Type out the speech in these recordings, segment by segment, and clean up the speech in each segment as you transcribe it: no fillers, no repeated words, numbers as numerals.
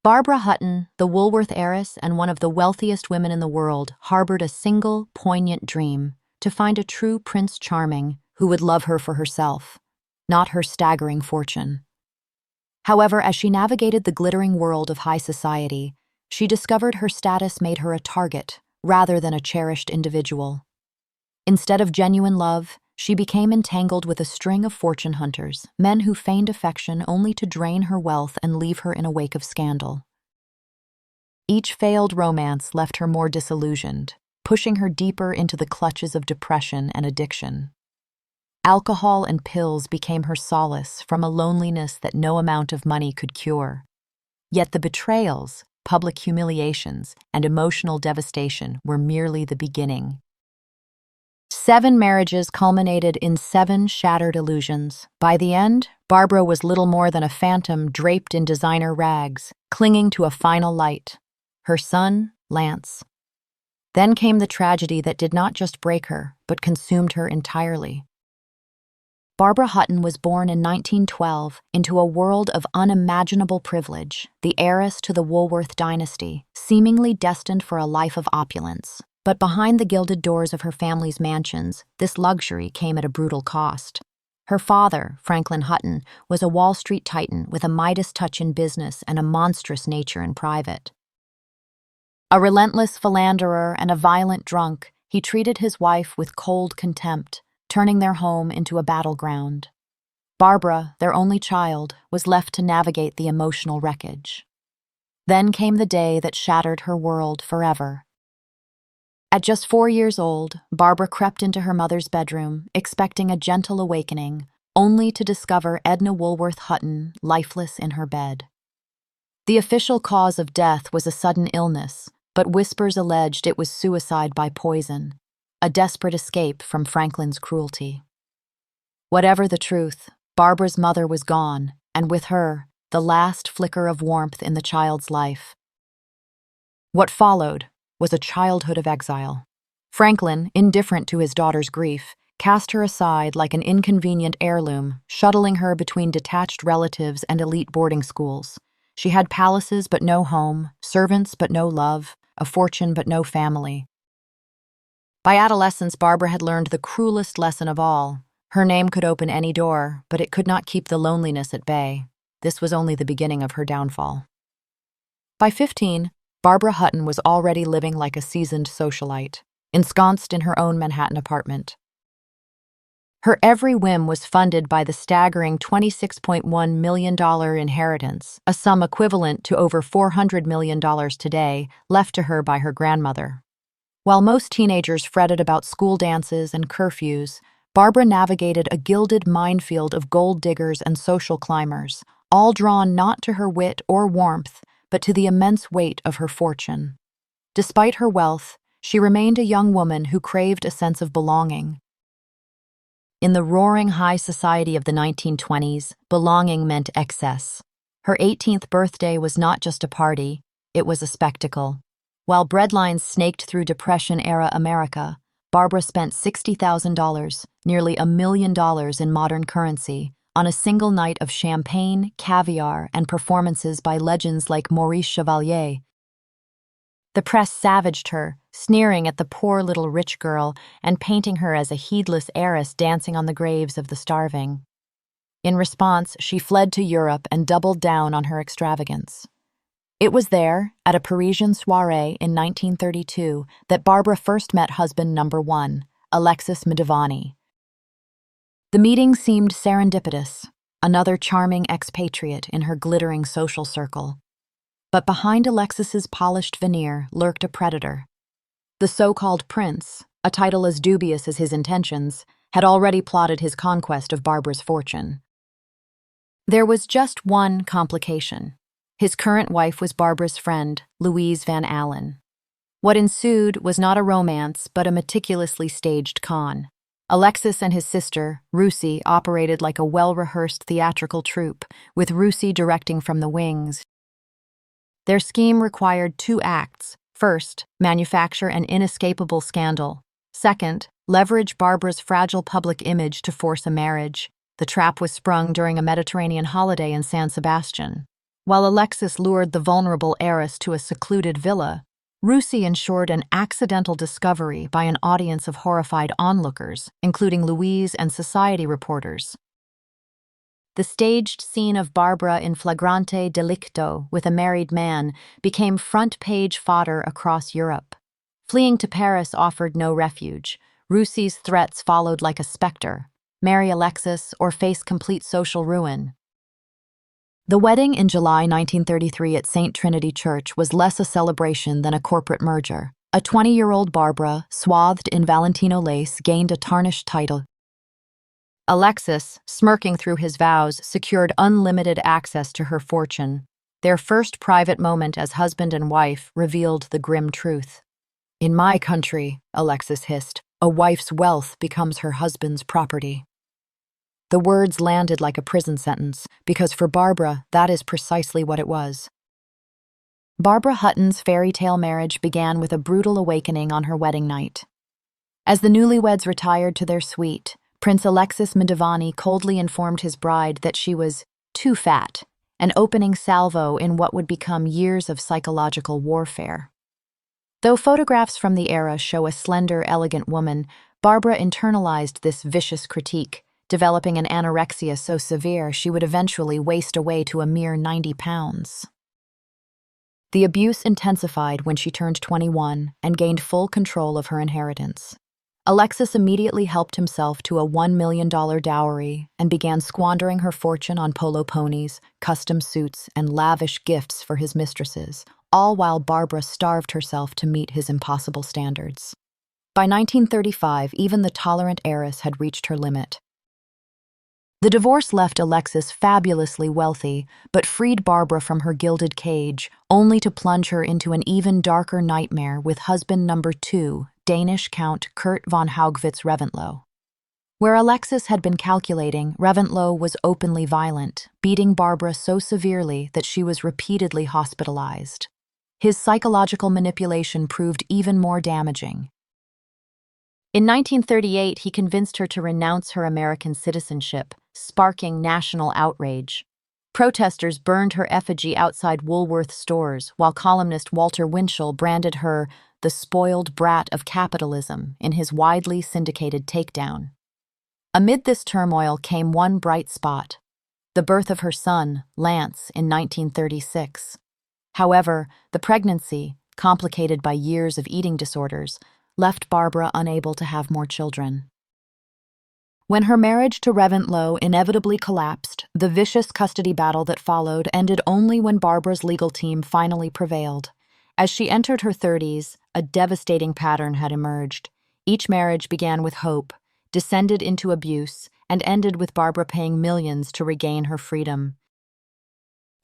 Barbara Hutton, the Woolworth heiress and one of the wealthiest women in the world, harbored a single, poignant dream: to find a true Prince Charming who would love her for herself, not her staggering fortune. However, as she navigated the glittering world of high society, she discovered her status made her a target rather than a cherished individual. Instead of genuine love, she became entangled with a string of fortune hunters, men who feigned affection only to drain her wealth and leave her in a wake of scandal. Each failed romance left her more disillusioned, pushing her deeper into the clutches of depression and addiction. Alcohol and pills became her solace from a loneliness that no amount of money could cure. Yet the betrayals, public humiliations, and emotional devastation were merely the beginning. 7 marriages culminated in 7 shattered illusions. By the end, Barbara was little more than a phantom draped in designer rags, clinging to a final light: her son, Lance. Then came the tragedy that did not just break her, but consumed her entirely. Barbara Hutton was born in 1912 into a world of unimaginable privilege, the heiress to the Woolworth dynasty, seemingly destined for a life of opulence. But behind the gilded doors of her family's mansions, this luxury came at a brutal cost. Her father, Franklin Hutton, was a Wall Street titan with a Midas touch in business and a monstrous nature in private. A relentless philanderer and a violent drunk, he treated his wife with cold contempt, turning their home into a battleground. Barbara, their only child, was left to navigate the emotional wreckage. Then came the day that shattered her world forever. At just 4 years old, Barbara crept into her mother's bedroom, expecting a gentle awakening, only to discover Edna Woolworth Hutton lifeless in her bed. The official cause of death was a sudden illness, but whispers alleged it was suicide by poison, a desperate escape from Franklin's cruelty. Whatever the truth, Barbara's mother was gone, and with her, the last flicker of warmth in the child's life. What followed was a childhood of exile. Franklin, indifferent to his daughter's grief, cast her aside like an inconvenient heirloom, shuttling her between detached relatives and elite boarding schools. She had palaces but no home, servants but no love, a fortune but no family. By adolescence, Barbara had learned the cruelest lesson of all. Her name could open any door, but it could not keep the loneliness at bay. This was only the beginning of her downfall. By 15, Barbara Hutton was already living like a seasoned socialite, ensconced in her own Manhattan apartment. Her every whim was funded by the staggering $26.1 million inheritance, a sum equivalent to over $400 million today, left to her by her grandmother. While most teenagers fretted about school dances and curfews, Barbara navigated a gilded minefield of gold diggers and social climbers, all drawn not to her wit or warmth, but to the immense weight of her fortune. Despite her wealth, she remained a young woman who craved a sense of belonging. In the roaring high society of the 1920s, belonging meant excess. Her 18th birthday was not just a party, it was a spectacle. While breadlines snaked through Depression-era America, Barbara spent $60,000, nearly $1 million in modern currency, on a single night of champagne, caviar, and performances by legends like Maurice Chevalier. The press savaged her, sneering at the poor little rich girl and painting her as a heedless heiress dancing on the graves of the starving. In response, she fled to Europe and doubled down on her extravagance. It was there, at a Parisian soiree in 1932, that Barbara first met husband number 1, Alexis Madivani. The meeting seemed serendipitous, another charming expatriate in her glittering social circle. But behind Alexis's polished veneer lurked a predator. The so-called prince, a title as dubious as his intentions, had already plotted his conquest of Barbara's fortune. There was just one complication. His current wife was Barbara's friend, Louise Van Allen. What ensued was not a romance, but a meticulously staged con. Alexis and his sister, Russi, operated like a well-rehearsed theatrical troupe, with Russi directing from the wings. Their scheme required 2 acts. First, manufacture an inescapable scandal. Second, leverage Barbara's fragile public image to force a marriage. The trap was sprung during a Mediterranean holiday in San Sebastian. While Alexis lured the vulnerable heiress to a secluded villa, Russi ensured an accidental discovery by an audience of horrified onlookers, including Louise and society reporters. The staged scene of Barbara in flagrante delicto with a married man became front-page fodder across Europe. Fleeing to Paris offered no refuge. Russi's threats followed like a specter: marry Alexis or face complete social ruin. The wedding in July 1933 at St. Trinity Church was less a celebration than a corporate merger. A 20-year-old Barbara, swathed in Valentino lace, gained a tarnished title. Alexis, smirking through his vows, secured unlimited access to her fortune. Their first private moment as husband and wife revealed the grim truth. "In my country," Alexis hissed, "a wife's wealth becomes her husband's property." The words landed like a prison sentence, because for Barbara, that is precisely what it was. Barbara Hutton's fairy tale marriage began with a brutal awakening on her wedding night. As the newlyweds retired to their suite, Prince Alexis Mandavani coldly informed his bride that she was too fat, an opening salvo in what would become years of psychological warfare. Though photographs from the era show a slender, elegant woman, Barbara internalized this vicious critique, developing an anorexia so severe she would eventually waste away to a mere 90 pounds. The abuse intensified when she turned 21 and gained full control of her inheritance. Alexis immediately helped himself to a $1 million dowry and began squandering her fortune on polo ponies, custom suits, and lavish gifts for his mistresses, all while Barbara starved herself to meet his impossible standards. By 1935, even the tolerant heiress had reached her limit. The divorce left Alexis fabulously wealthy, but freed Barbara from her gilded cage, only to plunge her into an even darker nightmare with husband number 2, Danish Count Kurt von Haugwitz Reventlow. Where Alexis had been calculating, Reventlow was openly violent, beating Barbara so severely that she was repeatedly hospitalized. His psychological manipulation proved even more damaging. In 1938, he convinced her to renounce her American citizenship, sparking national outrage. Protesters burned her effigy outside Woolworth stores, while columnist Walter Winchell branded her the spoiled brat of capitalism in his widely syndicated takedown. Amid this turmoil came one bright spot: the birth of her son, Lance, in 1936. However, the pregnancy, complicated by years of eating disorders, left Barbara unable to have more children. When her marriage to Reventlow inevitably collapsed, the vicious custody battle that followed ended only when Barbara's legal team finally prevailed. As she entered her 30s, a devastating pattern had emerged. Each marriage began with hope, descended into abuse, and ended with Barbara paying millions to regain her freedom.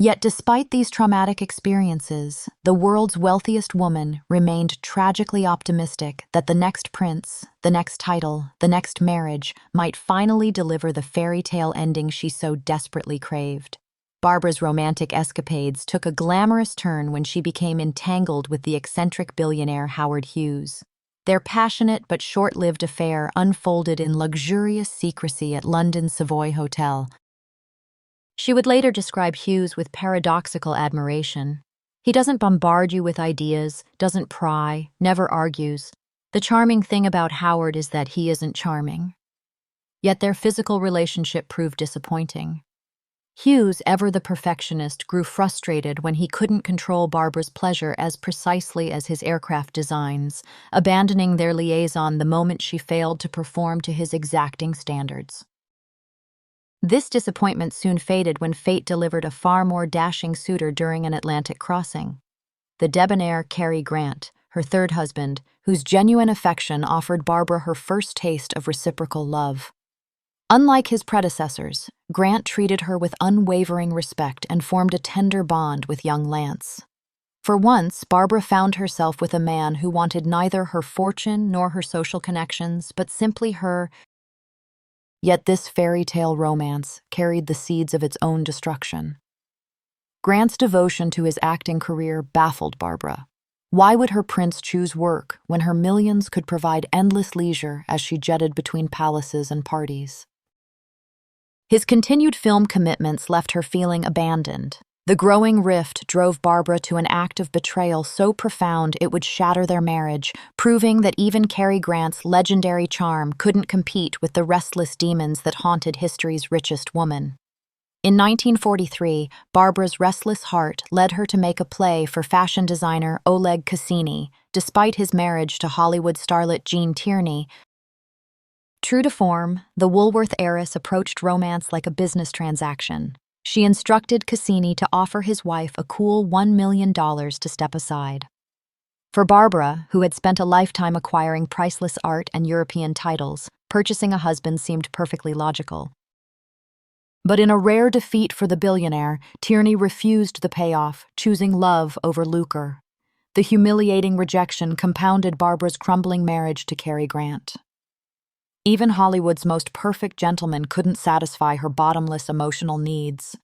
Yet despite these traumatic experiences, the world's wealthiest woman remained tragically optimistic that the next prince, the next title, the next marriage might finally deliver the fairy tale ending she so desperately craved. Barbara's romantic escapades took a glamorous turn when she became entangled with the eccentric billionaire Howard Hughes. Their passionate but short-lived affair unfolded in luxurious secrecy at London's Savoy Hotel. She would later describe Hughes with paradoxical admiration. He doesn't bombard you with ideas, doesn't pry, never argues. The charming thing about Howard is that he isn't charming. Yet their physical relationship proved disappointing. Hughes, ever the perfectionist, grew frustrated when he couldn't control Barbara's pleasure as precisely as his aircraft designs, abandoning their liaison the moment she failed to perform to his exacting standards. This disappointment soon faded when fate delivered a far more dashing suitor during an Atlantic crossing. The debonair Cary Grant, her third husband, whose genuine affection offered Barbara her first taste of reciprocal love. Unlike his predecessors, Grant treated her with unwavering respect and formed a tender bond with young Lance. For once, Barbara found herself with a man who wanted neither her fortune nor her social connections, but simply her. Yet this fairy tale romance carried the seeds of its own destruction. Grant's devotion to his acting career baffled Barbara. Why would her prince choose work when her millions could provide endless leisure as she jetted between palaces and parties? His continued film commitments left her feeling abandoned. The growing rift drove Barbara to an act of betrayal so profound it would shatter their marriage, proving that even Cary Grant's legendary charm couldn't compete with the restless demons that haunted history's richest woman. In 1943, Barbara's restless heart led her to make a play for fashion designer Oleg Cassini, despite his marriage to Hollywood starlet Jean Tierney. True to form, the Woolworth heiress approached romance like a business transaction. She instructed Cassini to offer his wife a cool $1 million to step aside. For Barbara, who had spent a lifetime acquiring priceless art and European titles, purchasing a husband seemed perfectly logical. But in a rare defeat for the billionaire, Tierney refused the payoff, choosing love over lucre. The humiliating rejection compounded Barbara's crumbling marriage to Cary Grant. Even Hollywood's most perfect gentleman couldn't satisfy her bottomless emotional needs.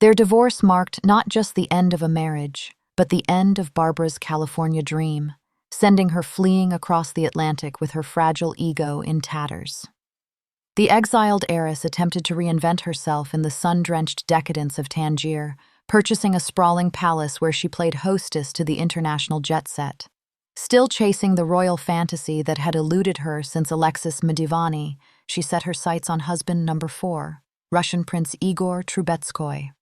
Their divorce marked not just the end of a marriage, but the end of Barbara's California dream, sending her fleeing across the Atlantic with her fragile ego in tatters. The exiled heiress attempted to reinvent herself in the sun-drenched decadence of Tangier, purchasing a sprawling palace where she played hostess to the international jet set. Still chasing the royal fantasy that had eluded her since Alexis Medivani, she set her sights on husband number 4, Russian Prince Igor Trubetskoy.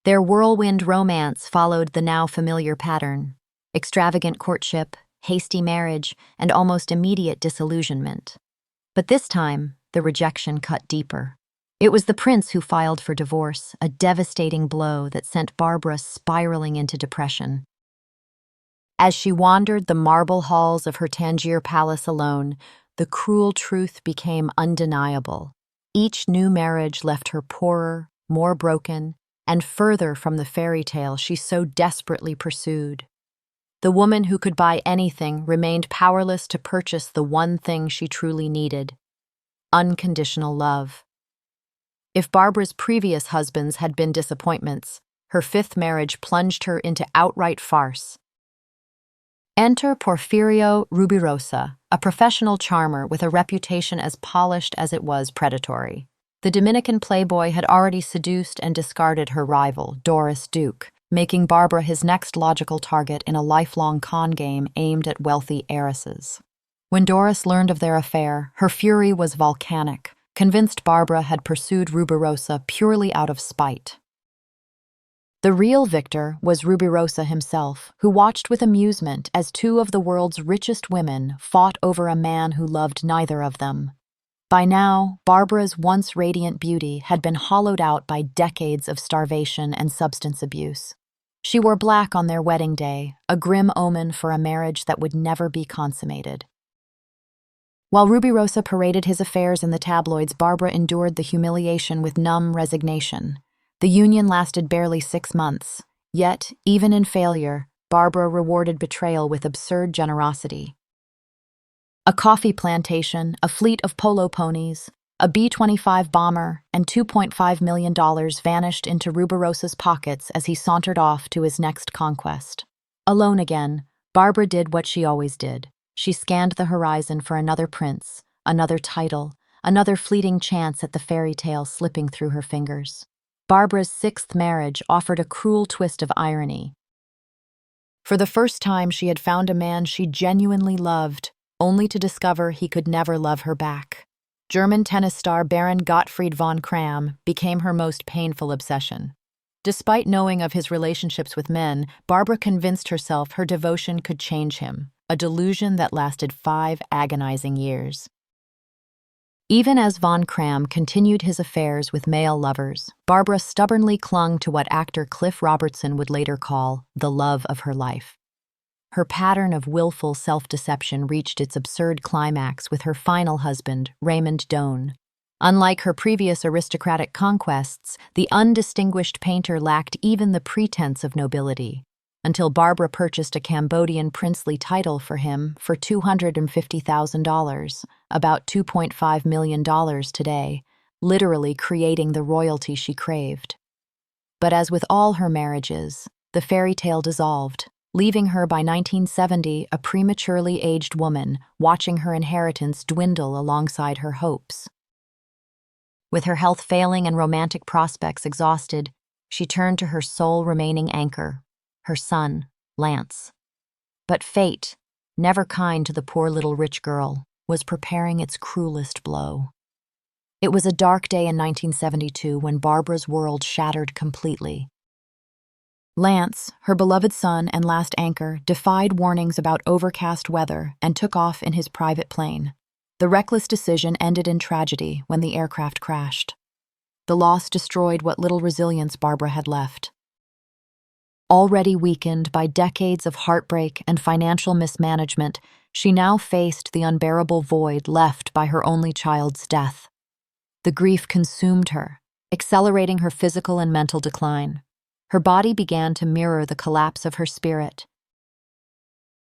Their whirlwind romance followed the now familiar pattern: extravagant courtship, hasty marriage, and almost immediate disillusionment. But this time, the rejection cut deeper. It was the prince who filed for divorce, a devastating blow that sent Barbara spiraling into depression. As she wandered the marble halls of her Tangier palace alone, the cruel truth became undeniable. Each new marriage left her poorer, more broken, and further from the fairy tale she so desperately pursued. The woman who could buy anything remained powerless to purchase the one thing she truly needed: unconditional love. If Barbara's previous husbands had been disappointments, her 5th marriage plunged her into outright farce. Enter Porfirio Rubirosa, a professional charmer with a reputation as polished as it was predatory. The Dominican playboy had already seduced and discarded her rival, Doris Duke, making Barbara his next logical target in a lifelong con game aimed at wealthy heiresses. When Doris learned of their affair, her fury was volcanic, convinced Barbara had pursued Rubirosa purely out of spite. The real victor was Rubirosa himself, who watched with amusement as 2 of the world's richest women fought over a man who loved neither of them. By now, Barbara's once radiant beauty had been hollowed out by decades of starvation and substance abuse. She wore black on their wedding day, a grim omen for a marriage that would never be consummated. While Rubirosa paraded his affairs in the tabloids, Barbara endured the humiliation with numb resignation. The union lasted barely 6 months, yet, even in failure, Barbara rewarded betrayal with absurd generosity. A coffee plantation, a fleet of polo ponies, a B-25 bomber, and $2.5 million vanished into Rubirosa's pockets as he sauntered off to his next conquest. Alone again, Barbara did what she always did. She scanned the horizon for another prince, another title, another fleeting chance at the fairy tale slipping through her fingers. Barbara's 6th marriage offered a cruel twist of irony. For the first time, she had found a man she genuinely loved, only to discover he could never love her back. German tennis star Baron Gottfried von Cram became her most painful obsession. Despite knowing of his relationships with men, Barbara convinced herself her devotion could change him, a delusion that lasted 5 agonizing years. Even as von Cram continued his affairs with male lovers, Barbara stubbornly clung to what actor Cliff Robertson would later call the love of her life. Her pattern of willful self-deception reached its absurd climax with her final husband, Raymond Doan. Unlike her previous aristocratic conquests, the undistinguished painter lacked even the pretense of nobility, until Barbara purchased a Cambodian princely title for him for $250,000, about $2.5 million today, literally creating the royalty she craved. But as with all her marriages, the fairy tale dissolved, leaving her by 1970 a prematurely aged woman, watching her inheritance dwindle alongside her hopes. With her health failing and romantic prospects exhausted, She turned to her sole remaining anchor, her son, Lance. But fate, never kind to the poor little rich girl, was preparing its cruelest blow. It was a dark day in 1972 when Barbara's world shattered completely. Lance, her beloved son and last anchor, defied warnings about overcast weather and took off in his private plane. The reckless decision ended in tragedy when the aircraft crashed. The loss destroyed what little resilience Barbara had left. Already weakened by decades of heartbreak and financial mismanagement, she now faced the unbearable void left by her only child's death. The grief consumed her, accelerating her physical and mental decline. Her body began to mirror the collapse of her spirit.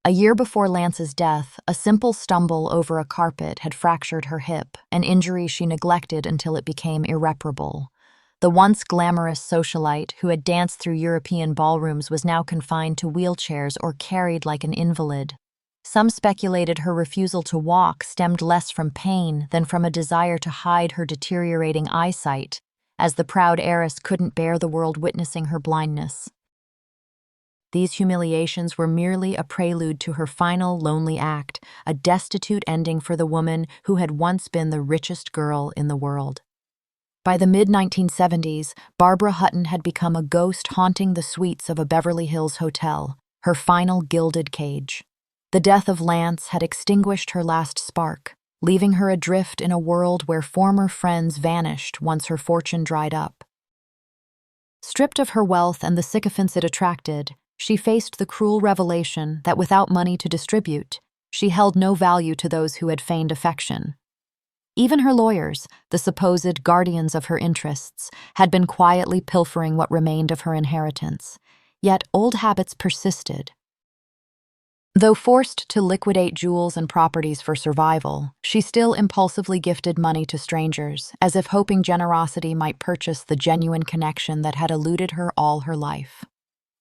A year before Lance's death, a simple stumble over a carpet had fractured her hip, an injury she neglected until it became irreparable. The once glamorous socialite who had danced through European ballrooms was now confined to wheelchairs or carried like an invalid. Some speculated her refusal to walk stemmed less from pain than from a desire to hide her deteriorating eyesight, as the proud heiress couldn't bear the world witnessing her blindness. These humiliations were merely a prelude to her final lonely act, a destitute ending for the woman who had once been the richest girl in the world. By the mid-1970s, Barbara Hutton had become a ghost haunting the suites of a Beverly Hills hotel, her final gilded cage. The death of Lance had extinguished her last spark, leaving her adrift in a world where former friends vanished once her fortune dried up. Stripped of her wealth and the sycophants it attracted, she faced the cruel revelation that without money to distribute, she held no value to those who had feigned affection. Even her lawyers, the supposed guardians of her interests, had been quietly pilfering what remained of her inheritance. Yet old habits persisted. Though forced to liquidate jewels and properties for survival, she still impulsively gifted money to strangers, as if hoping generosity might purchase the genuine connection that had eluded her all her life.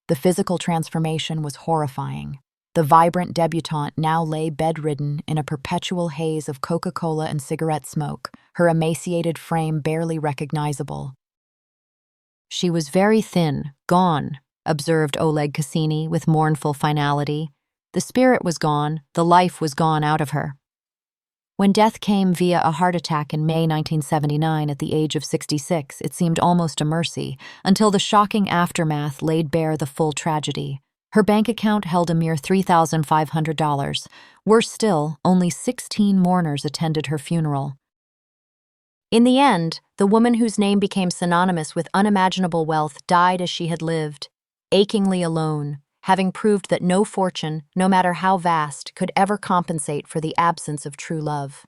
The physical transformation was horrifying. The vibrant debutante now lay bedridden in a perpetual haze of Coca-Cola and cigarette smoke, her emaciated frame barely recognizable. "She was very thin, gone," observed Oleg Cassini with mournful finality. "The spirit was gone, the life was gone out of her." When death came via a heart attack in May 1979 at the age of 66, it seemed almost a mercy, until the shocking aftermath laid bare the full tragedy. Her bank account held a mere $3,500. Worse still, only 16 mourners attended her funeral. In the end, the woman whose name became synonymous with unimaginable wealth died as she had lived, achingly alone, having proved that no fortune, no matter how vast, could ever compensate for the absence of true love.